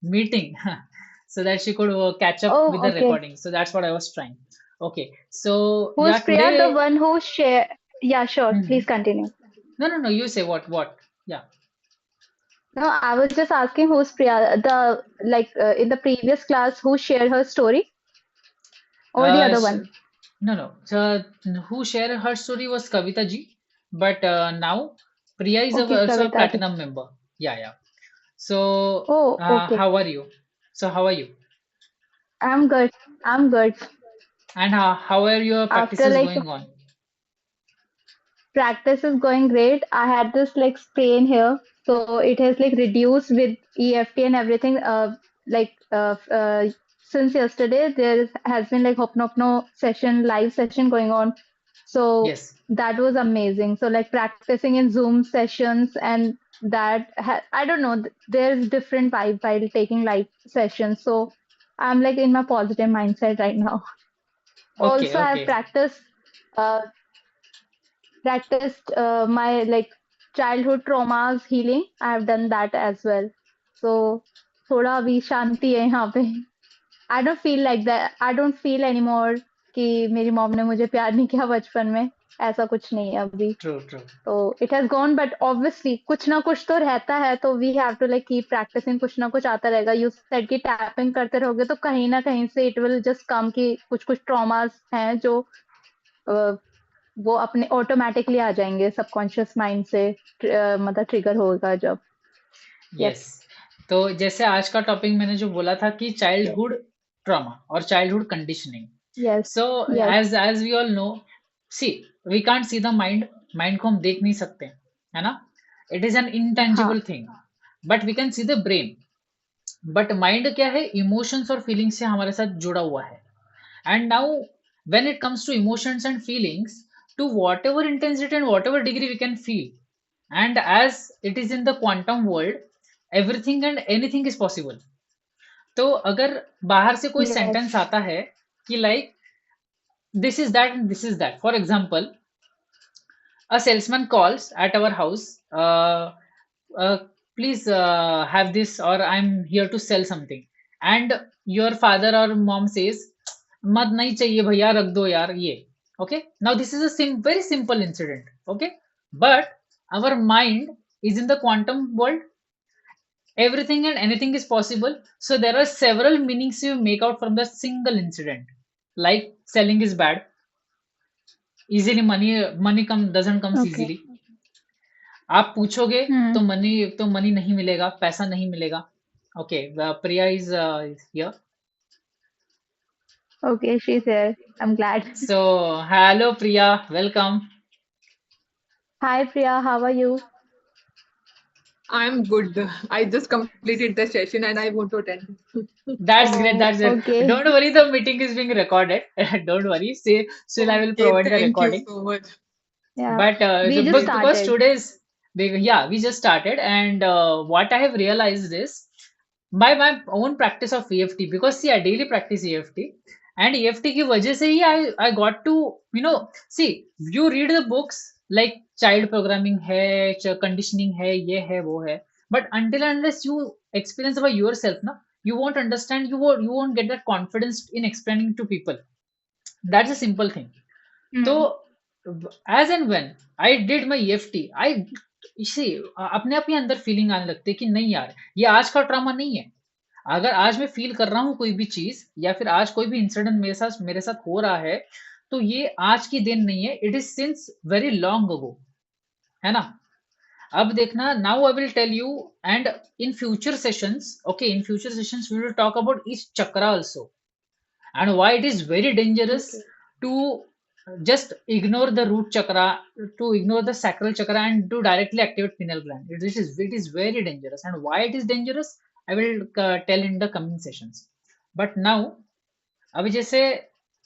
meeting so that she could catch up with Oh, the okay. recording. So that's what I was trying. Okay, so Who's yeah, Priya? The today. one who share? Yeah, sure. Mhm. Please continue. No, no, no. You say what? Yeah. No, I was just asking who's Priya? The like in the previous class, who shared her story, or the Uh, other sh one? no, no. So who shared her story was Kavita ji, but now Priya is Okay, also a Kavita ji. platinum member. Yeah, yeah. So Oh, okay. how are you? So how are you? I'm good. I'm good. And how are your After practices like going on? practice is going great. I had this like sprain here, so it has like reduced with EFT and everything. Like since yesterday, there has been like Hopnopno session, live session going on. So Yes. that was amazing. So like practicing in Zoom sessions and I don't know. There's different vibe while taking live sessions. So I'm like in my positive mindset right now. Okay, Also, I've okay. uh, practiced my like childhood traumas healing. I have done that as well. So थोड़ा अभी शांति है यहाँ पे. I don't feel like that. I don't feel anymore कि मेरी mom ने मुझे प्यार नहीं किया बचपन में. ऐसा कुछ नहीं है अभी. True, true. तो it has gone, but obviously कुछ ना कुछ तो रहता है. तो we have to like keep practicing. कुछ ना कुछ आता रहेगा. You said कि tapping करते रहोगे तो कहीं ना कहीं से it will just come कि कुछ कुछ traumas हैं जो वो अपने ऑटोमेटिकली आ जाएंगे सबकॉन्शियस माइंड से मतलब ट्रिगर होगा जब. Yes, yes. तो जैसे आज का टॉपिक मैंने जो बोला था कि यस. चाइल्डहुड ट्रॉमा और childhood conditioning. Yes. So yes. As we all know, see, we can't see the mind. Mind को हम देख नहीं सकते, है ना. इट इज एन हाँ. Intangible thing, but we can see the brain. But mind क्या है, इमोशंस और फीलिंग्स से हमारे साथ जुड़ा हुआ है. And now when it comes to emotions and feelings, to whatever intensity and whatever degree we can feel, and as it is in the quantum world, everything and anything is possible. तो अगर बाहर से कोई yes. Sentence आता है कि like this is that and this is that, for example, a salesman calls at our house, uh, please have this, or I'm here to sell something, and your father or mom says, मत नहीं चाहिए भैया, रख दो यार ये. Okay, now this is a very simple incident. Okay, but our mind is in the quantum world. Everything and anything is possible, so there are several meanings you make out from the single incident. Like selling is bad, easily money come doesn't comes okay. easily. आप पूछोगे हम्म. तो money नहीं मिलेगा, पैसा नहीं मिलेगा. Okay, Priya is here. Okay, she is here. I am glad. So hello Priya, welcome. Hi Priya, how are you? I'm good. I just completed the session and I want to attend. That's great, oh, that's great. Okay. Don't worry, the meeting is being recorded. Don't worry, say, still I will Okay, provide the thank you recording. so much. Yeah. But we just Okay. because started. today's, yeah, we just started, and what I have realized is by my own practice of EFT, because see, I daily practice EFT, and EFT की वजह से ही I got to, see, you read the books like child programming है, conditioning है, ये है, वो है, but until and unless you experience by yourself, ना, you won't understand, you won't get that confidence in explaining to people. That's a simple thing. तो hmm. Age and when I did my EFT, I, इसे अपने आप ही अंदर feeling आने लगती है कि नहीं यार, ये आज का ड्रामा नहीं है. अगर आज मैं फील कर रहा हूँ कोई भी चीज, या फिर आज कोई भी इंसिडेंट मेरे साथ हो रहा है, तो ये आज की दिन नहीं है, it is since very long ago, है ना. अब देखना, now I will tell you, and in future sessions, okay, in future sessions we will talk about each chakra also, and why it is very dangerous okay. to just ignore the root chakra, to ignore the sacral chakra, and to directly activate pineal gland. It is very dangerous, and why it is dangerous, I will tell in the coming sessions. But now, abhi jaise,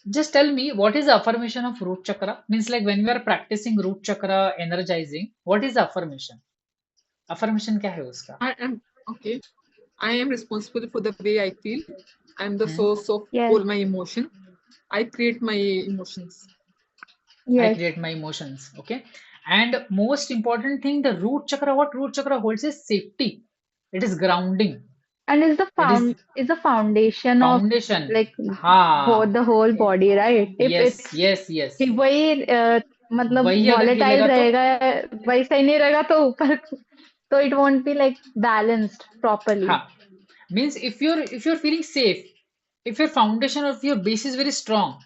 just tell me, what is the affirmation of root chakra? Means like when we are practicing root chakra energizing, what is the affirmation? Affirmation क्या है उसका? I am okay. I am responsible for the way I feel. I'm the Hmm? source of yes. all my emotion. I create my emotions. I yes. create my emotions. Okay. And most important thing, the root chakra, what root chakra holds is safety. It is grounding. And is It is the foundation of foundation. like हाँ. the whole body, right? If Yes, it's yes, yes. कि वही मतलब वही अगर volatile हिलेगा तो रहेगा, वैसा ही नहीं रहेगा तो ऊपर तो it won't be like balanced properly. हाँ. Means if you're feeling safe, if your foundation of your base is very strong,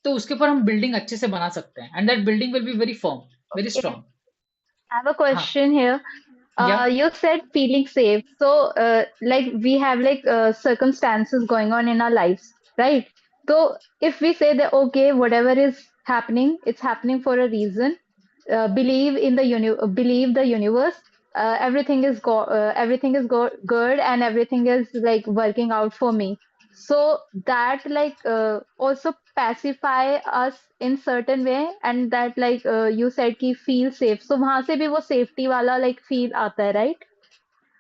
तो उसके ऊपर हम बिल्डिंग अच्छे से बना सकते हैं, and that building will be very firm, very Okay, strong. I have a हाँ. question here. Yeah. You said feeling safe. So, like we have like circumstances going on in our lives, right? So, if we say that okay, whatever is happening, it's happening for a reason. Believe in the believe the universe. Everything is good, and everything is like working out for me. So that like also pacify us in certain way, and that like you said कि feel safe. So वहां से भी वो safety वाला like feel आता है, right?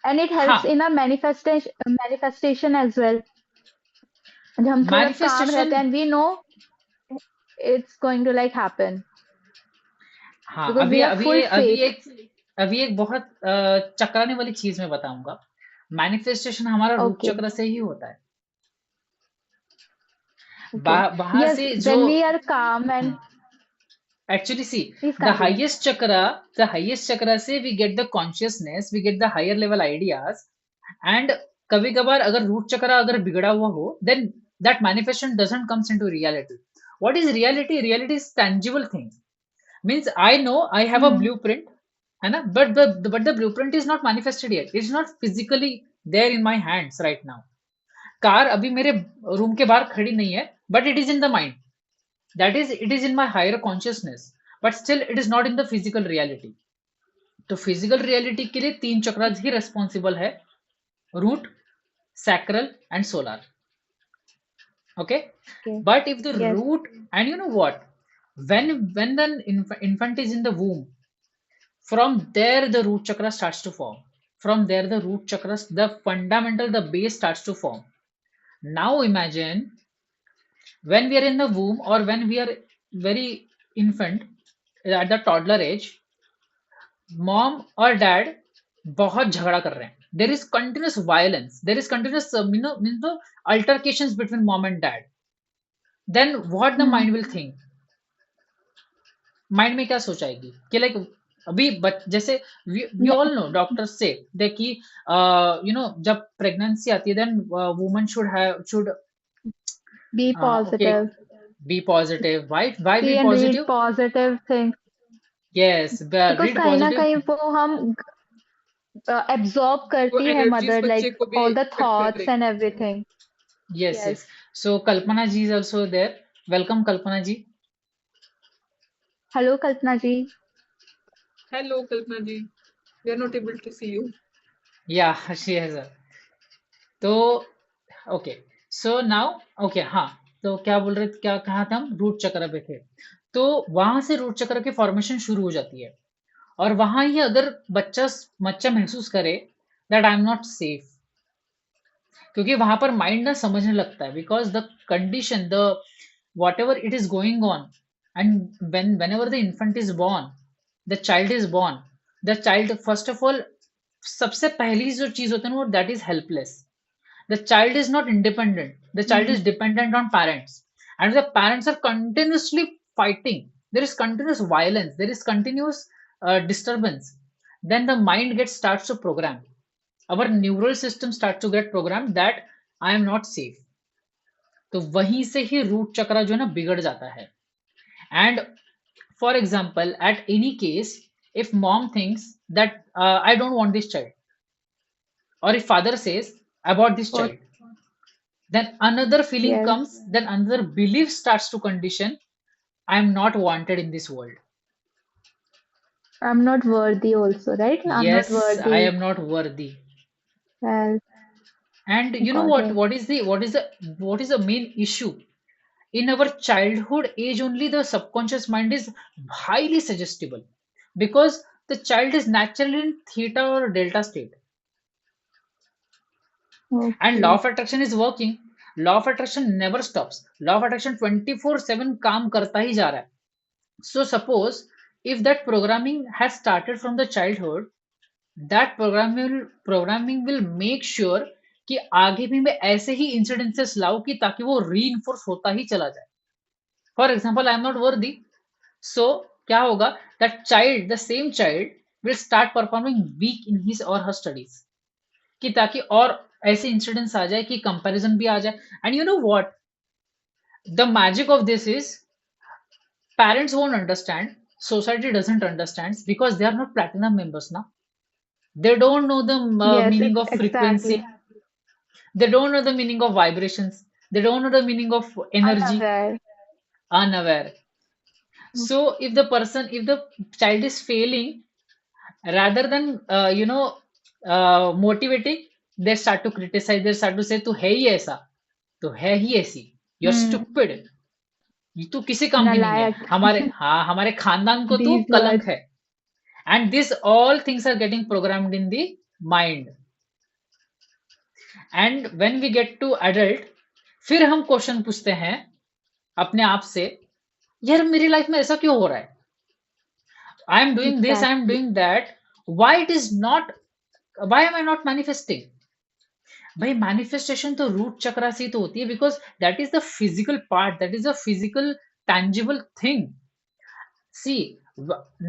And it helps हाँ. in our manifestation as well. जब हम थोड़ा calm रहते मैनिफेस्टेशन. हैं and we know it's going to like happen हाँ. because we अभी have अभी full अभी faith. एक अभी एक बहुत चकराने वाली चीज मैं बताऊंगा. मैनिफेस्टेशन हमारा रूट Okay, चक्र से ही होता है. okay. बाहर Yes, से जो when we are calm and actually see please the continue. highest chakra से we get the consciousness, we get the higher level ideas. And कभी कभार अगर रूट चक्र अगर बिगड़ा हुआ हो, then that manifestation doesn't comes into reality. What is reality? Reality is tangible thing. Means I know I have a Hmm. blueprint, है ना, but the blueprint is not manifested yet. It's not physically there in my hands right now. Car अभी मेरे room के बाहर खड़ी नहीं है, but it is in the mind. That is, it is in my higher consciousness, but still it is not in the physical reality. तो physical reality के लिए तीन चक्रास ही रेस्पॉन्सिबल है: root, sacral and solar. Okay. Okay. But if the Yes. root, and you know what, when the infant is in the womb, from there the root chakra starts to form. From there the root chakras, the fundamental, the base starts to form. Now imagine when we are in the womb, or when we are very infant, at the toddler age, mom और dad बहुत झगड़ा कर रहे हैं. There is continuous violence, there is continuous altercations between mom and dad. Then what the Hmm. Mind will think. Mind में क्या सोचाएगी कि लाइक अभी जैसे we Yeah. All know, doctors से कि जब प्रेगनेंसी आती है, then woman should Be okay positive. Be positive. Why be See and read positive? positive things. Yes, Because read कहीं ना पॉजिटिव. कहीं वो हम absorb वो करती है एनर्जीज mother, बच्चे like को भी all the इफेक्ट thoughts करेगी. and everything. Yes, Yes. yes. So Kalpana ji is also there. Welcome, Kalpana ji. Hello, Kalpana ji. Hello Kalpana ji, we are not able to see you. Yeah, she has a. तो okay, so now okay. हाँ, तो क्या बोल रहे थे, क्या कहा था हम, रूट चक्र पे थे. तो वहां से रूट चक्र की फॉर्मेशन शुरू हो जाती है. और वहां ही अगर बच्चा बच्चा महसूस करे that I am not safe, क्योंकि वहां पर माइंड ना समझने लगता है, because the condition, the what ever it is going on. And whenever the infant is born, the child is born, the child first of all, सबसे पहली जो चीज होती है ना, वो that is helpless. The child is not independent, the child Hmm. is dependent on parents. And the parents are continuously fighting, there is continuous violence, there is continuous disturbance. Then the mind gets starts to program, our neural system starts to get programmed that I am not safe. तो वहीं से ही root चक्र जो है ना बिगड़ जाता है. And for example, at any case, if mom thinks that I don't want this child, or if father says about this What? child, then another feeling Yes. comes, then another belief starts to condition, I am not wanted in this world. I'm not worthy also, right? I'm not Yes, I worthy. am not worthy. Well, And you know got what? it. What is the main issue? In our childhood age only, the subconscious mind is highly suggestible, because the child is naturally in theta or delta state, and law Okay. of attraction is working. Law of attraction never stops. Law of attraction 24/7 काम करता ही जा रहा है. So suppose if that programming has started from the childhood, that programming will make sure कि आगे भी मैं ऐसे ही इंसिडेंसेस लाऊं कि ताकि वो री होता ही चला जाए. For example, I am not worthy, so क्या होगा, that child, the same child will start performing weak in his or her studies, कि ताकि और ऐसे इंसिडेंट्स आ जाए कि कंपैरिजन भी आ जाए. And you know what, the magic of this is, parents won't understand, society doesn't understand because they are not platinum members now. They don't know the Yes, meaning of frequency. exactly. They don't know the meaning of vibrations. They don't know the meaning of energy. Unaware. Unaware. So if the child is failing, rather than motivating, they start to criticize. They start to say, "तू है ही ऐसा, तो है ही ऐसी. You're Hmm. stupid. तू किसी काम की नहीं है. Nalayak. हमारे खानदान को तू These कलंक words. है." And this all things are getting programmed in the mind. And when we get to adult, फिर हम क्वेश्चन पूछते हैं अपने आप से, यार मेरी लाइफ में ऐसा क्यों हो रहा है, I am doing this, I am Exactly. Doing that, why it is not, why am I not manifesting. भाई मैनिफेस्टेशन तो रूट चक्रा से ही तो होती है, because that is the physical part, that is a physical tangible thing. See,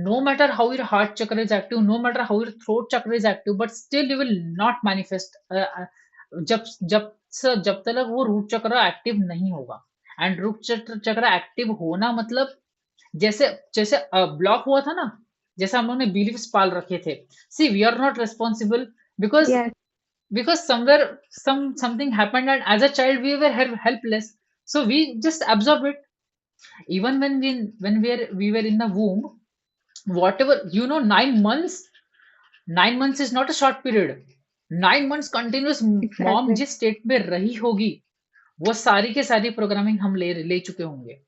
no matter how your heart chakra is active, no matter how your throat chakra is active, but still you will not manifest. जब जब जब तक वो root चक्र active नहीं होगा. And root चक्र active होना मतलब, जैसे जैसे ब्लॉक हुआ था ना, जैसे हम लोगों ने बिलीव्स पाल रखे थे. See, we are not responsible because Yes, somewhere something happened, and as a child we were helpless, so we just absorb it. Even when we were in the womb, whatever, 9 months, 9 months is not a short period. 9 months continuous mom exactly. जिस state में रही होगी, वो सारी के सारी programming हम ले चुके होंगे.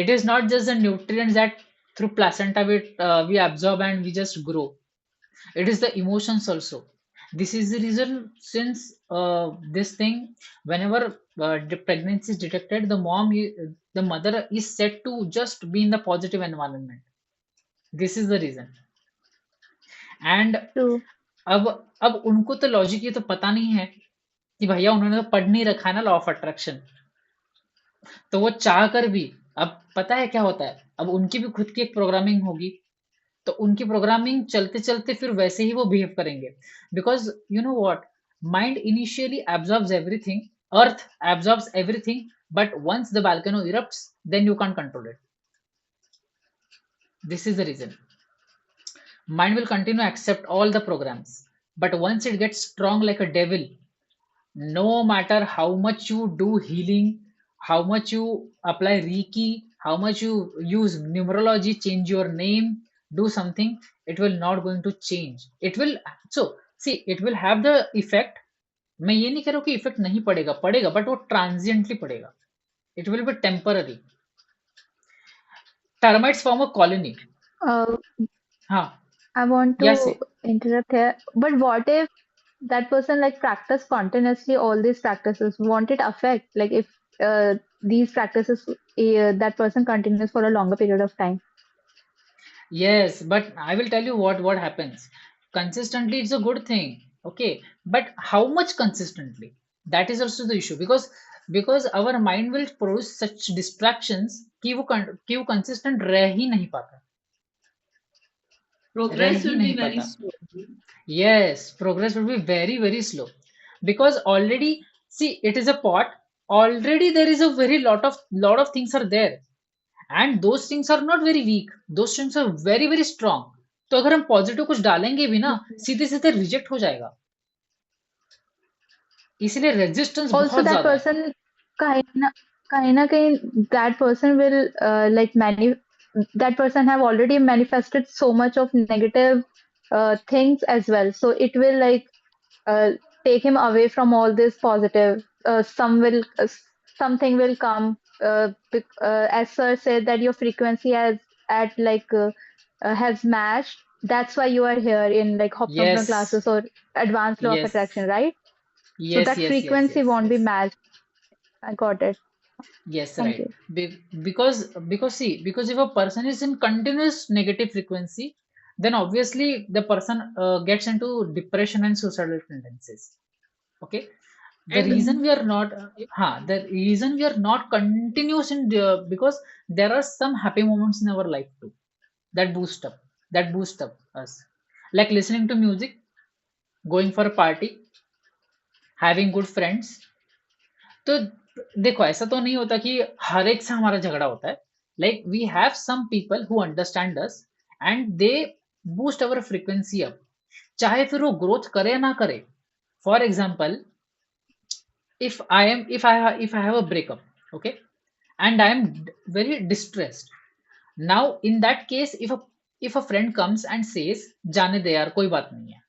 It is not just the nutrients that through placenta we absorb and we just grow. It is the emotions also. This is the reason, since this thing, whenever the pregnancy is detected, the mother is said to just be in the positive environment. This is the reason. And True. अब उनको तो logic ये तो पता नहीं है कि भैया उन्होंने तो पढ़ नहीं रखा है ना लॉ ऑफ अट्रैक्शन, तो वो चाह कर भी, अब पता है क्या होता है, अब उनकी भी खुद की एक प्रोग्रामिंग होगी, तो उनकी प्रोग्रामिंग चलते चलते फिर वैसे ही वो बिहेव करेंगे. Because you know what, mind initially absorbs everything, earth absorbs everything, but once the volcano erupts, then you can't control it. This is the reason. Mind will continue to accept all the programs, but once it gets strong like a devil, no matter how much you do healing, how much you apply Reiki, how much you use numerology, change your name, do something, it will not going to change. It will, so see, it will have the effect. मैं ये नहीं कह रहा हूँ कि effect नहीं पड़ेगा, पड़ेगा, बट वो ट्रांजिएंटली पड़ेगा. It will be temporary. Termites form a colony. Uh, हाँ, I want या to से, interrupt here. But what if that person like practice continuously all these practices? Won't it affect like if these practices that person continues for a longer period of time? yes, but I will tell you what happens. Consistently, it's a good thing, okay. But how much consistently? That is also the issue, because our mind will produce such distractions कि वो consistent रह ही नहीं पाता, रह Progress he will be नहीं very पाता. slow. Yes, progress will be very, very slow, because already, see, it is a pot. Already there is a very lot of things are there, and those things are not very weak. Those things are very, very strong. तो अगर हम positive कुछ डालेंगे भी ना, सीधे सीधे reject हो जाएगा. इसलिए रेजिस्टेंस Also, बहुत that ज्यादा है. person kind of that person will that person have already manifested so much of negative things as well. So it will uh, take him away from all this positive. Something will come. As sir said that your frequency has matched. That's why you are here in like Hopsomno Yes, classes or advanced law of yes, attraction, right? So yes, that yes, yes, frequency yes, won't be yes. matched. I got it. Yes, Thank right. you. Because see, because if a person is in continuous negative frequency, then obviously the person gets into depression and suicidal tendencies. Okay, the reason And we are not, the reason we are not continuous in because there are some happy moments in our life too that boost up, us, like listening to music, going for a party, having good friends. तो देखो ऐसा तो नहीं होता कि हर एक से हमारा झगड़ा होता है. Like we have some people who understand us and they boost our frequency up, चाहे फिर वो ग्रोथ करे या ना करे. For example, if I have a breakup, okay, and I am very distressed. Now in that case, if a friend comes and says जाने दे यार कोई बात नहीं है,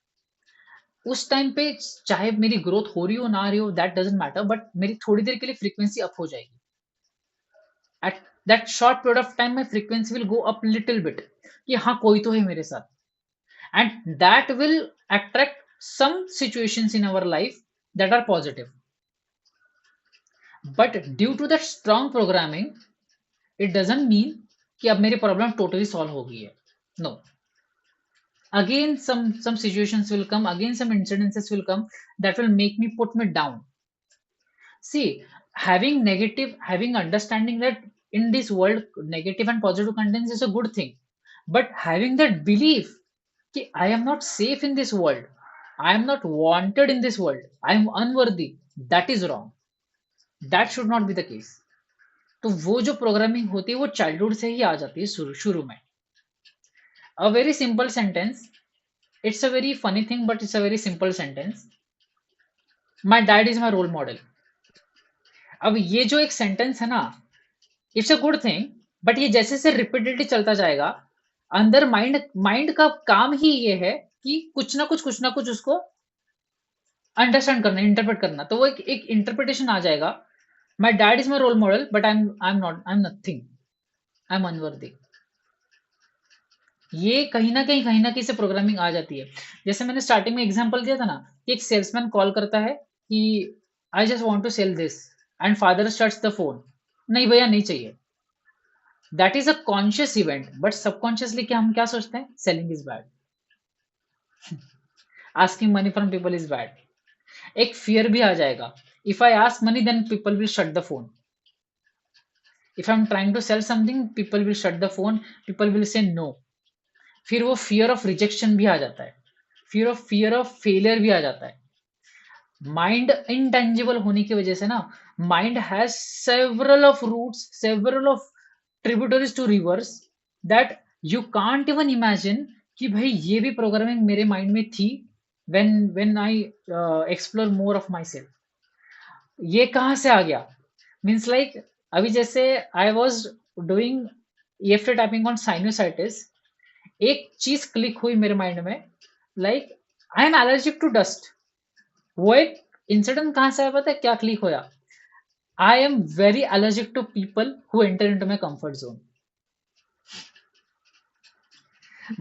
उस टाइम पे चाहे मेरी ग्रोथ हो रही हो ना रही हो, दैट डजेंट मैटर, बट मेरी थोड़ी देर के लिए फ्रीक्वेंसी अप हो जाएगी. At that short period of time my frequency will go up little bit कि हाँ कोई तो है मेरे साथ, and that will attract some situations in our life that are positive. But due to that strong programming, it doesn't mean कि अब मेरी प्रॉब्लम टोटली सॉल्व हो गई है. No, again some situations will come, again some incidences will come that will make me put me down. See, having understanding that in this world negative and positive contents is a good thing, but having that belief कि I am not safe in this world, I am not wanted in this world, I am unworthy, that is wrong. That should not be the case. तो वो जो programming होती है वो childhood से ही आ जाती है शुरू शुरू में. A very simple sentence, it's a very funny thing but it's a very simple sentence. My dad is my role model. अब ये जो एक सेंटेंस है ना, it's a good thing, but ये जैसे से रिपीटेडली चलता जाएगा, अंदर माइंड माइंड का काम ही ये है कि कुछ ना कुछ उसको अंडरस्टैंड करना, इंटरप्रेट करना. तो वो एक इंटरप्रिटेशन आ जाएगा. My dad is my role model but I am nothing, I am unworthy. ये कहीं ना कहीं से प्रोग्रामिंग आ जाती है. जैसे मैंने स्टार्टिंग में एग्जांपल दिया था ना कि एक सेल्समैन कॉल करता है कि I just want to sell this, and father starts the phone. नहीं भैया नहीं चाहिए. That is a conscious event, but subconsciously क्या हम क्या सोचते हैं, selling is bad, asking money from people is bad. एक फियर भी आ जाएगा. If I ask money then people will shut the phone. If I am trying to sell something people will shut the phone, people will से no. फिर वो fear of rejection भी आ जाता है, फियर ऑफ फेलियर भी आ जाता है. Mind intangible होने की वजह से ना, mind has several of roots, several of tributaries to rivers, that you can't even imagine कि भाई ये भी प्रोग्रामिंग मेरे माइंड में थी. When I explore more of myself, ये कहाँ से आ गया. मीन्स लाइक अभी जैसे I was doing EFT typing on sinusitis, एक चीज क्लिक हुई मेरे माइंड में, like I am allergic to dust. वो एक इंसिडेंट कहां से आया पता है, क्या क्लिक होया, I am very allergic to people who enter into my comfort zone.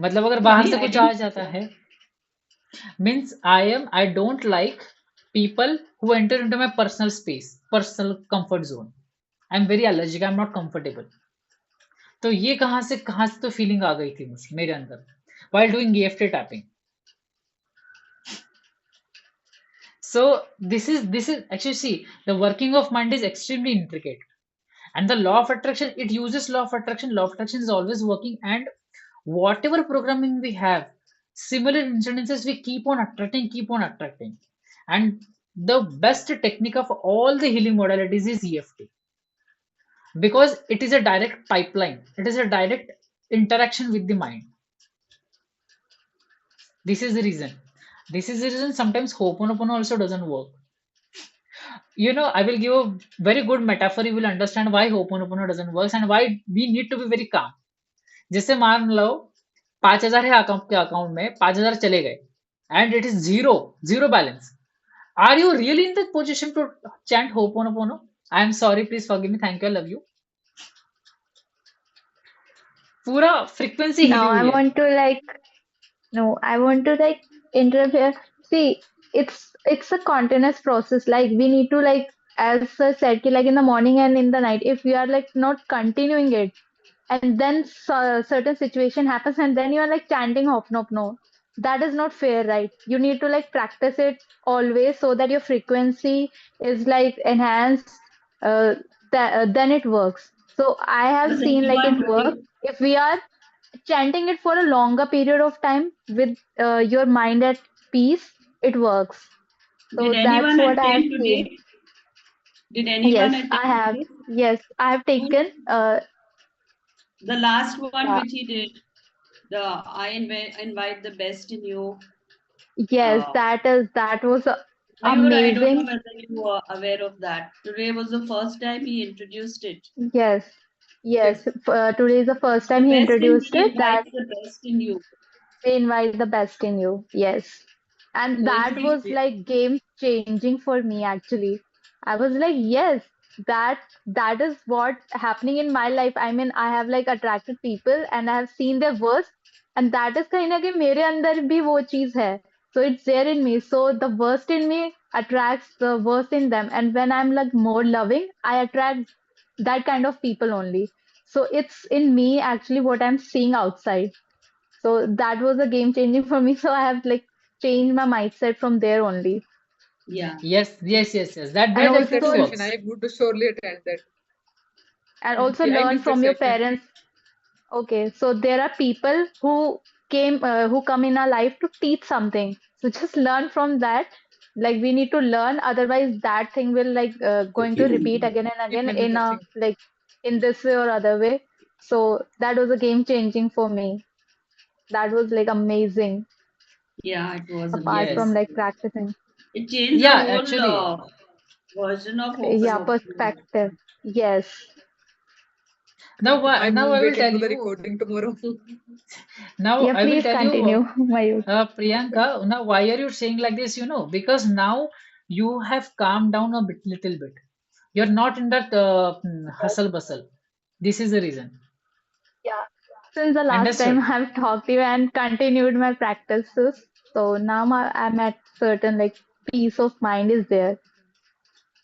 मतलब अगर बाहर से funny कुछ आ idea. जाता है, means I don't like people who enter into my personal space, personal comfort zone. I am very allergic, I am not comfortable. तो ये कहां से तो फीलिंग आ गई थी मेरे अंदर while doing EFT tapping. So this is actually, see, the working of mind is extremely intricate, and the law of attraction, it uses law of attraction. Law of attraction is always working, and whatever programming we have, similar incidences we keep on attracting. And the best technique of all the healing modalities is EFT, because it is a direct pipeline, it is a direct interaction with the mind. This is the reason. This is the reason sometimes Ho'oponopono also doesn't work. I will give a very good metaphor. You will understand why Ho'oponopono doesn't work and why we need to be very calm. जैसे मान लो 5,000 है आपके account में, 5,000 चले गए and it is zero balance. Are you really in the position to chant Ho'oponopono? I am sorry, please forgive me, thank you, I love you. पूरा frequency हिली Now I हुई है. want to interrupt here. See, it's a continuous process. Like we need to, as I said, like in the morning and in the night. If we are like not continuing it, and then certain situation happens, and then you're like chanting Hopnopono. That is not fair, right? You need to like practice it always so that your frequency is like enhanced. Uh, then it works. So I have Does seen like anyone it work drink? if we are chanting it for a longer period of time with your mind at peace. It works. Did So that's anyone what I have attend seen. today? Did anyone Yes, attend I have. today? Yes, I have Who? taken. The last one Yeah, which he did. The invite the best in you. yes, Uh, that was I don't know amazing. whether you are aware of that. Today was the first time he introduced it. Yes, yes. Yes. Today is the first The time he best in introduced he it that invites the best in you. they invite the best in you. Yes. And So if that we was like game changing for me actually. I was like, yes, that is what happening in my life. I mean, I have like attracted people and I have seen their worst, and that is कहीं ना कहीं मेरे अंदर भी वो चीज है. So it's there in me. So the worst in me attracts the worst in them. And when I'm like more loving, I attract that kind of people only. So it's in me actually what I'm seeing outside. So that was a game changing for me. So I have like changed my mindset from there only. Yeah. Yes, yes, yes, yes. That And I that missed that definitely also session. works. I would to surely attend that. I learn missed that from your session. parents. Okay, so there are people who come in our life to teach something. So just learn from that. Like we need to learn, otherwise that thing will like going to repeat again and Keep again in a manifesting. like in this way or other way. So that was a game changing for me. That was like amazing. Yeah, it was Apart from Yes. amazing. like practicing, It changed the Yeah, whole actually. version of yeah, open. perspective. Yes, I Now won't I will get tell into the you. recording tomorrow. Now yeah. I will Please tell you, continue, Mayur. Priyanka. Now why are you saying like this? Because now you have calmed down a bit, little bit. You're not in that hustle bustle. This is the reason. Yeah. Since the last time Understood? I've talked to you and continued my practices, so now I'm at certain like peace of mind is there,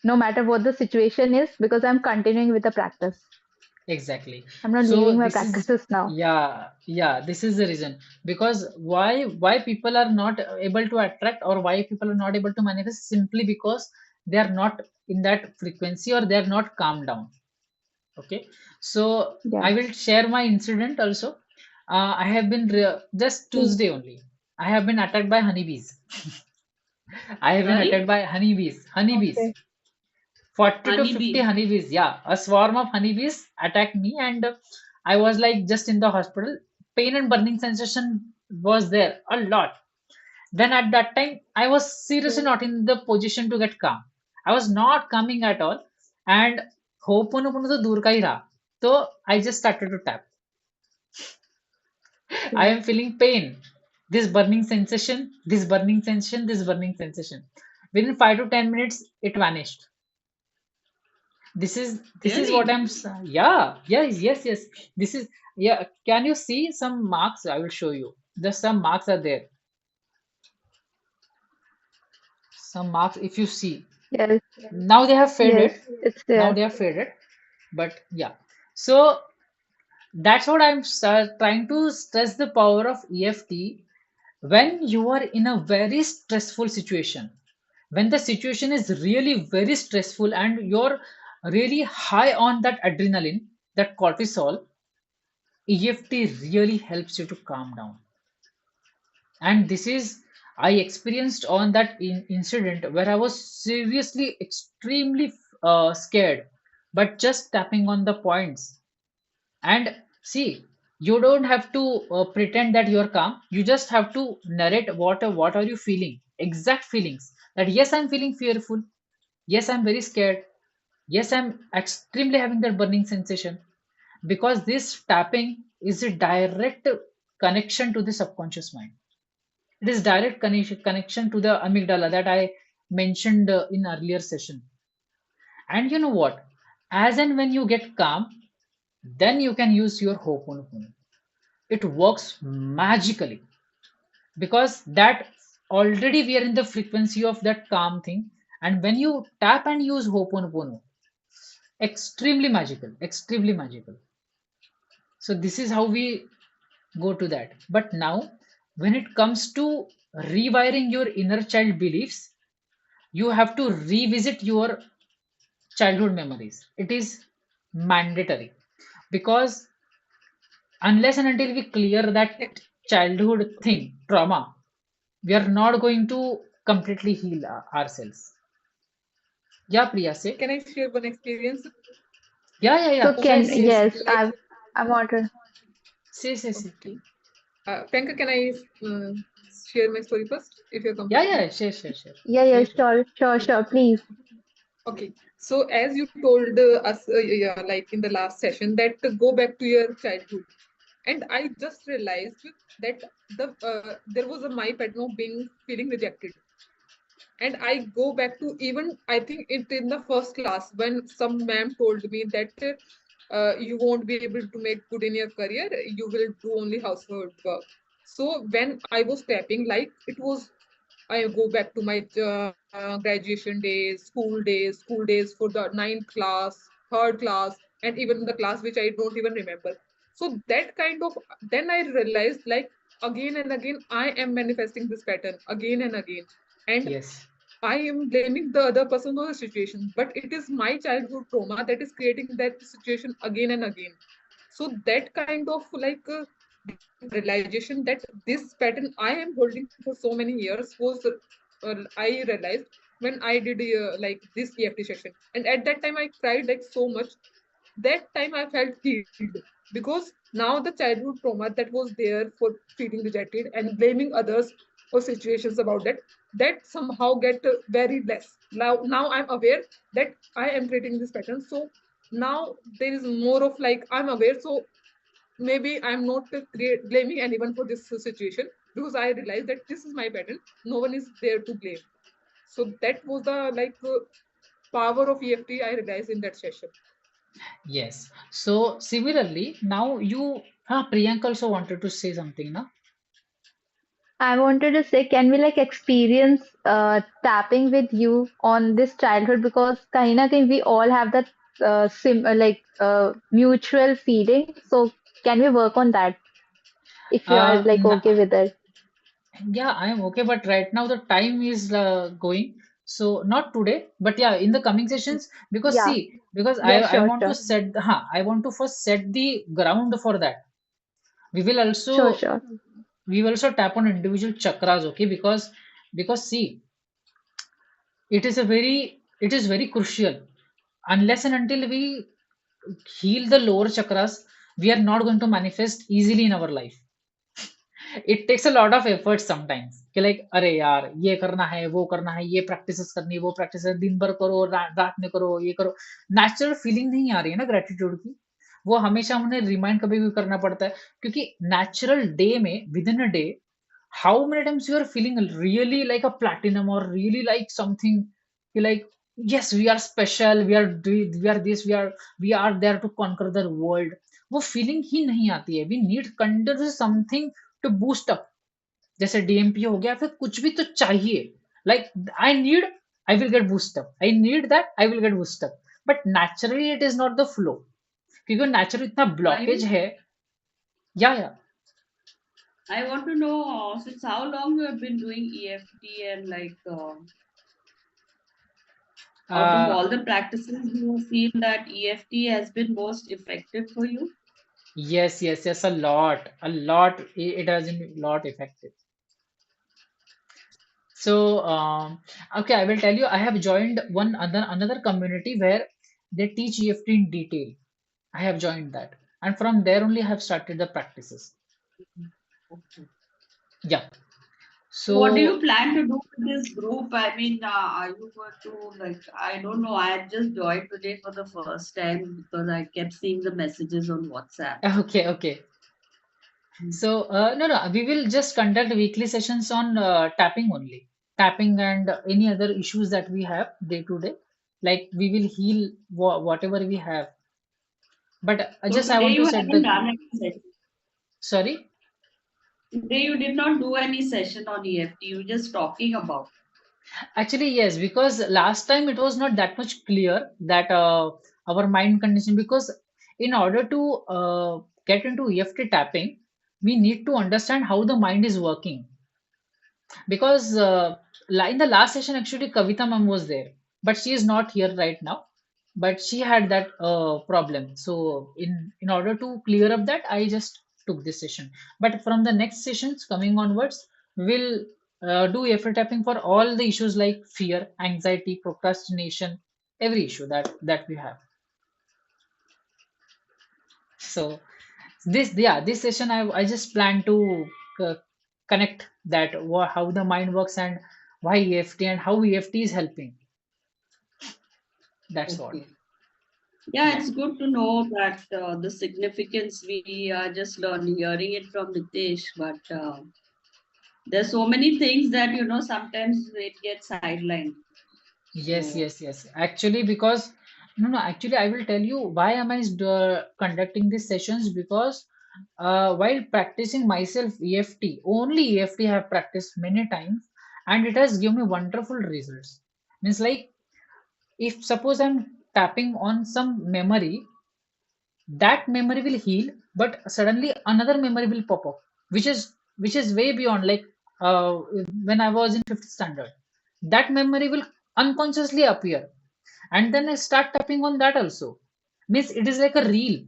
no matter what the situation is, because I'm continuing with the practice. Exactly. I'm not So leaving my this is, practices now. yeah, this is the reason. Because why people are not able to attract, or why people are not able to manifest, simply because they are not in that frequency, or they are not calmed down. Okay. So Yeah, I will share my incident also. I have been just please. Tuesday only. I have been attacked by honeybees. I have been attacked Sorry? by honeybees. Honeybees. Okay. 40 to 50 Honeybee. honeybees. Yeah, a swarm of honeybees attacked me, and I was like just in the hospital. Pain and burning sensation was there a lot. Then at that time, I was seriously Okay. not in the position to get calm. I was not coming at all, and Ho'oponopono to dur ka hi raha. So I just started to tap. I Okay. am feeling pain. This burning sensation, this burning sensation, this burning sensation. Within 5 to 10 minutes, it vanished. This is what Really? yeah, yes. This is, yeah. Can you see some marks? I will show you. There's some marks are there. Some marks, if you see. Yes. Now they have Yes. faded. It's Now there. they have faded. But yeah. So that's what I'm trying to stress, the power of EFT when you are in a very stressful situation. When the situation is really very stressful and you're really high on that adrenaline, that cortisol, EFT really helps you to calm down. And this is, I experienced on that incident where I was seriously extremely scared, but just tapping on the points. And see, you don't have to pretend that you're calm. You just have to narrate what are you feeling, exact feelings. That yes, I'm feeling fearful. Yes, I'm very scared. Yes, I'm extremely having that burning sensation, because this tapping is a direct connection to the subconscious mind. It is direct connection to the amygdala that I mentioned in earlier session. And you know what? As and when you get calm, then you can use your Ho'oponopono. It works magically, because that already we are in the frequency of that calm thing. And when you tap and use Ho'oponopono, extremely magical, extremely magical. So this is how we go to that. But now, when it comes to rewiring your inner child beliefs, you have to revisit your childhood memories. It is mandatory because unless and until we clear Yeah. that childhood thing, trauma, we are not going to completely heal ourselves. Yeah, Priya, say. Can I share one experience? So Yeah. Okay, Say, can say, so say. yes, like I want to. Say. okay, Priyanka, can I share my story first if you're comfortable? Yeah, share. Yeah, Share. sure, please. Okay, so as you told us, yeah, like in the last session, that go back to your childhood, and I just realized that there was a my pattern of being feeling rejected, and I go back to even I think it in the first class when some ma'am told me that you won't be able to make good in your career, you will do only household work. So when I was tapping, like it was I go back to my graduation days, school days for the ninth class, third class, and even the class which I don't even remember. So that kind of, then I realized like again and again, I am manifesting this pattern again and again. And Yes. I am blaming the other person for the situation, but it is my childhood trauma that is creating that situation again and again. So that kind of like realization that this pattern I am holding for so many years was I realized when I did like this EFT session, and at that time I cried like so much. That time I felt healed because now the childhood trauma that was there for feeling rejected and blaming others or situations about that, that somehow get very less. Now I'm aware that I am creating this pattern. So now there is more of like I'm aware. So maybe I'm not blaming anyone for this situation because I realized that this is my pattern. No one is there to blame. So that was the like power of EFT I realized in that session. Yes. So similarly, now Priyanka also wanted to say something, na? I wanted to say, can we like experience tapping with you on this childhood because kahin na kahin we all have that mutual feeling. So can we work on that if you are like Na okay with it? Yeah, I am okay, but right now the time is going. So not today, but yeah, in the coming sessions, because Yeah, see, because yeah, I sure, want to sure, set I want to first set the ground for that. We will sure, also sure. we will also tap on individual chakras, okay? Because see, it is very crucial. Unless and until we heal the lower chakras, we are not going to manifest easily in our life. It takes a lot of effort sometimes कि like अरे यार ये करना है वो करना है ये प्रैक्टिसेस करनी है वो प्रैक्टिस दिन भर करो रात में करो ये करो नेचुरल फीलिंग नहीं आ रही है ना ग्रेटिट्यूड की वो हमेशा हमने रिमाइंड कभी भी करना पड़ता है क्योंकि नेचुरल डे में with in a day how many times you are feeling really like a platinum or really like something you like yes we are special we are this we are there to conquer the world वो फीलिंग ही नहीं आती है we need continuous something to boost up जैसे DMP हो गया फिर कुछ भी तो चाहिए like I need I will get boost up I need that I will get boost up but naturally it is not the flow क्योंकि natural इतना ब्लॉकेज Mayur, है या I want to know since how long you have been doing EFT and like out of all the practices you feel that EFT has been most effective for you? yes, a lot. It has been lot effective. So, okay, I will tell you, I have joined one another community where they teach EFT in detail. I have joined that, and from there only I have started the practices. Okay. Yeah. What do you So, plan to do with this group? I mean, are you going to like, I don't know. I had just joined today for the first time because I kept seeing the messages on WhatsApp. okay. So, no, we will just conduct weekly sessions on tapping only, tapping and any other issues that we have day to day. Like we will heal whatever we have. But So just I today want to you set haven't the done any session. sorry. Today you did not do any session on EFT. You were just talking about. Actually, yes, because last time it was not that much clear that our mind condition because in order to get into EFT tapping, we need to understand how the mind is working. Because in the last session, actually, Kavita ma'am was there, but she is not here right now. But she had that problem. So in order to clear up that, I just took this session. But from the next sessions coming onwards, we'll do EFT tapping for all the issues like fear, anxiety, procrastination, every issue that we have. So this session I just plan to uh, connect that how the mind works and why EFT and how EFT is helping. That's what. Okay. Yeah, Yeah. it's good to know that the significance we are just hearing it from Nitesh, but there's so many things that sometimes it gets sidelined. Yes, So yes, yes. Actually, because no, actually, I will tell you why am I conducting these sessions because while practicing myself EFT, only EFT I have practiced many times, and it has given me wonderful results. Means like if suppose I'm tapping on some memory, that memory will heal, but suddenly another memory will pop up, which is way beyond like uh, when I was in fifth standard. That memory will unconsciously appear, and then I start tapping on that also. Means it is like a reel.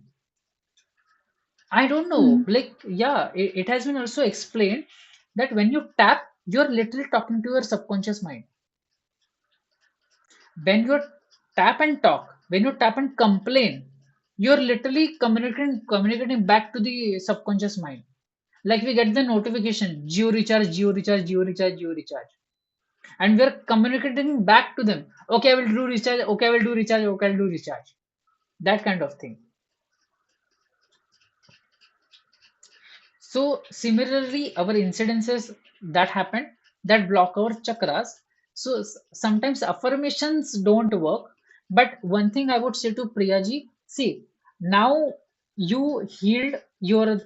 I don't know, Hmm. like yeah, it has been also explained that when you tap, you're literally talking to your subconscious mind. When you tap and talk, when you tap and complain, you're literally communicating back to the subconscious mind. Like we get the notification, geo recharge, geo recharge, geo recharge, geo recharge, and we're communicating back to them. Okay, I will do recharge. Okay, I will do recharge. Okay, I'll do recharge. That kind of thing. So similarly, our incidences that happen that block our chakras. So sometimes affirmations don't work. But one thing I would say to Priyaji, see, now you healed your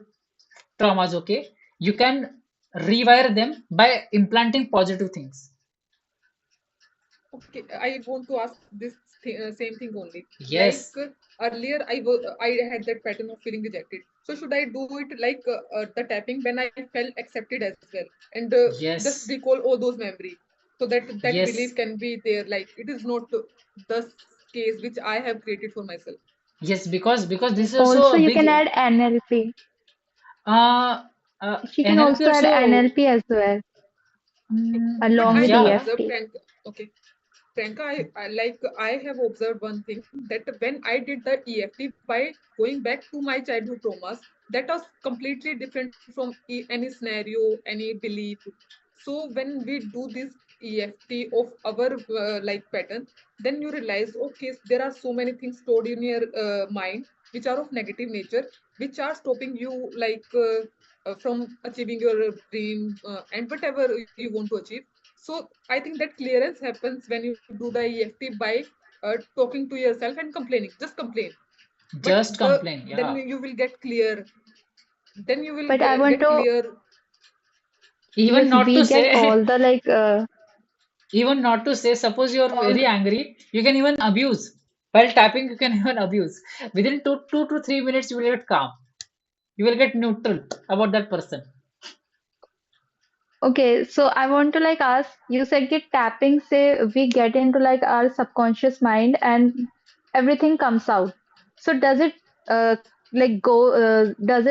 traumas, okay? You can rewire them by implanting positive things. Okay, I want to ask this same thing only. Like Yes, earlier, I had that pattern of feeling rejected. So should I do it like the tapping when I felt accepted as well, and just yes, recall all those memory, so that that belief yes, can be there. Like it is not the case which I have created for myself. yes, because this is also Also, a you big can add NLP. uh, She can NLP also add also. NLP as well, But along I with have Yeah. observed, EFT. Priyanka. Okay, Priyanka, I have observed one thing that when I did the EFT by going back to my childhood traumas, that was completely different from any scenario, any belief. So when we do this EFT of our like pattern, then you realize, okay, there are so many things stored in your mind which are of negative nature, which are stopping you from achieving your dream and whatever you want to achieve. So I think that clearance happens when you do the EFT by talking to yourself and complaining. Just complain, but Just complain, then yeah. you will get clear. Then you will But I want get to, clear. Even yes, not to we get say, all the even not to say, suppose you're all very angry, you can even abuse. While tapping, you can even abuse. Within 2 to 3 minutes, you will get calm. You will get neutral about that person. Okay, so I want to like ask, you said that tapping say we get into like our subconscious mind and everything comes out. So does it does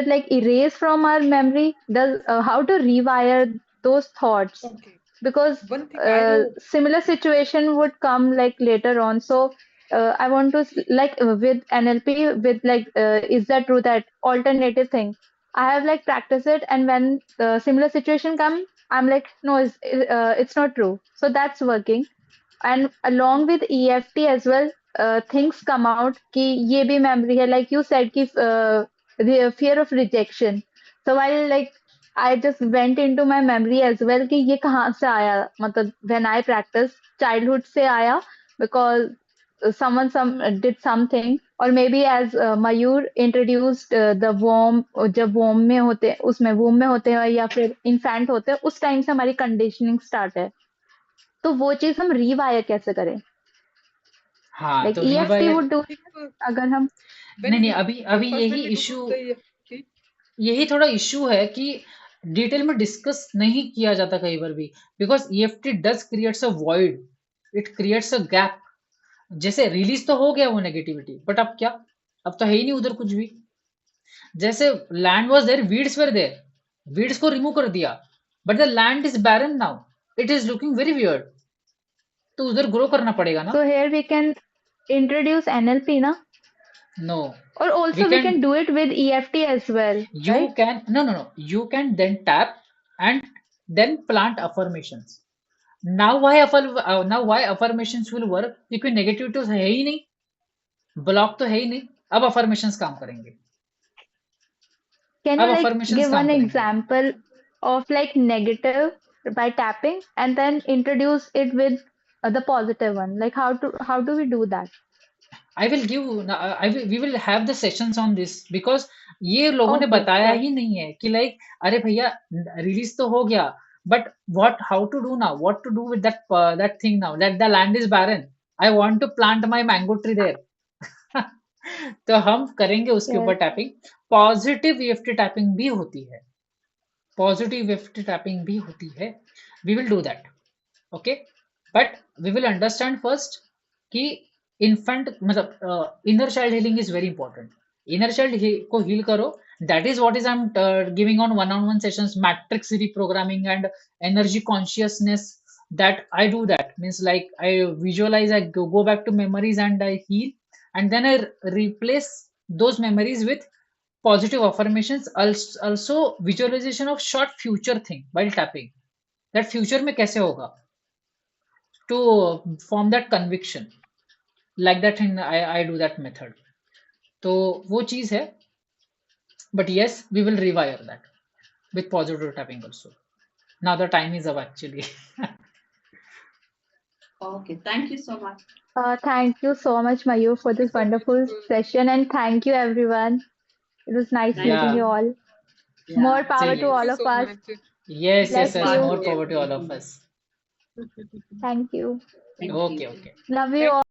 it like erase from our memory? Does how to rewire those thoughts? Okay, Because one thing I have. similar situation would come like later on. So I want to with NLP with is that true that alternative thing? I have like practiced it, and when the similar situation come, I'm like, no, it's not true. So that's working. And along with EFT as well, things come out कि ये भी memory है, like you said कि the fear of rejection. So while like I just went into my memory as well कि ये कहाँ से आया, मतलब when I practice childhood से आया because someone did something, or maybe as Mayur introduced the womb, जब womb में होते उसमें womb में होते हैं या फिर infant होते हैं, उस time से हमारी conditioning start है. तो वो चीज हम रीवायर कैसे करें? हाँ लाइक तो ईएफटी रीवायर वुड डू If अगर हम नहीं when नहीं we अभी अभी first यही when we do issue the EFT, यही थोड़ा इश्यू है कि डिटेल में डिस्कस नहीं किया जाता कई बार भी, because EFT does creates a void, it creates a gap. जैसे रिलीज तो हो गया वो नेगेटिविटी, बट अब क्या, अब तो है ही नहीं उधर कुछ भी। जैसे land was there, weeds were there, weeds को रिमूव कर दिया, but the land is barren now, it is looking very weird, तो उधर ग्रो करना पड़ेगा ना। So here we can introduce NLP, na? No, Or we also we can, can do it with EFT as well, you right? can, no, you can then tap and then plant affirmations. Now why affirmations will work, क्योंकि negative तो है ही नहीं, block तो है ही नहीं, अब affirmations काम करेंगे, Can you अब like affirmations give काम one करेंगे। example of like negative by tapping and then introduce it with the positive one? Like how do we do that? I will give, we will have the sessions on this, because ये लोगों ने Okay, बताया sure. ही नहीं है कि like अरे भैया release तो हो गया, but what, how to do now, what to do with that thing now that the land is barren, I want to plant my mango tree there. तो हम करेंगे उसके ऊपर Yes. Tapping. Positive EFT tapping भी होती है, positive EFT tapping भी होती है, we will do that, okay. But we will understand first कि इन्फेंट मतलब inner child healing is very important. Inner child को हील करो, that is what is I am giving on one sessions, matrix reprogramming and energy consciousness, that I do, that means like I visualize, I go back to memories and I heal, and then I replace those memories with positive affirmations, also visualization of short future thing while tapping, that future में कैसे होगा, to form that conviction, like that thing I do that method। तो वो चीज है, but yes, we will rewire that with positive tapping also। Now the time is up actually। Okay, thank you so much. Thank you so much, Mayur, for this So wonderful beautiful. session, and thank you everyone. It was nice Thank meeting Yeah, you you. all. Yeah. More power same to here, Thank all you of so us. much. yes, More yes, Bless yes, power you. more to power to all of everybody. us। Thank you. Thank Okay, you. okay, Love you Thank all.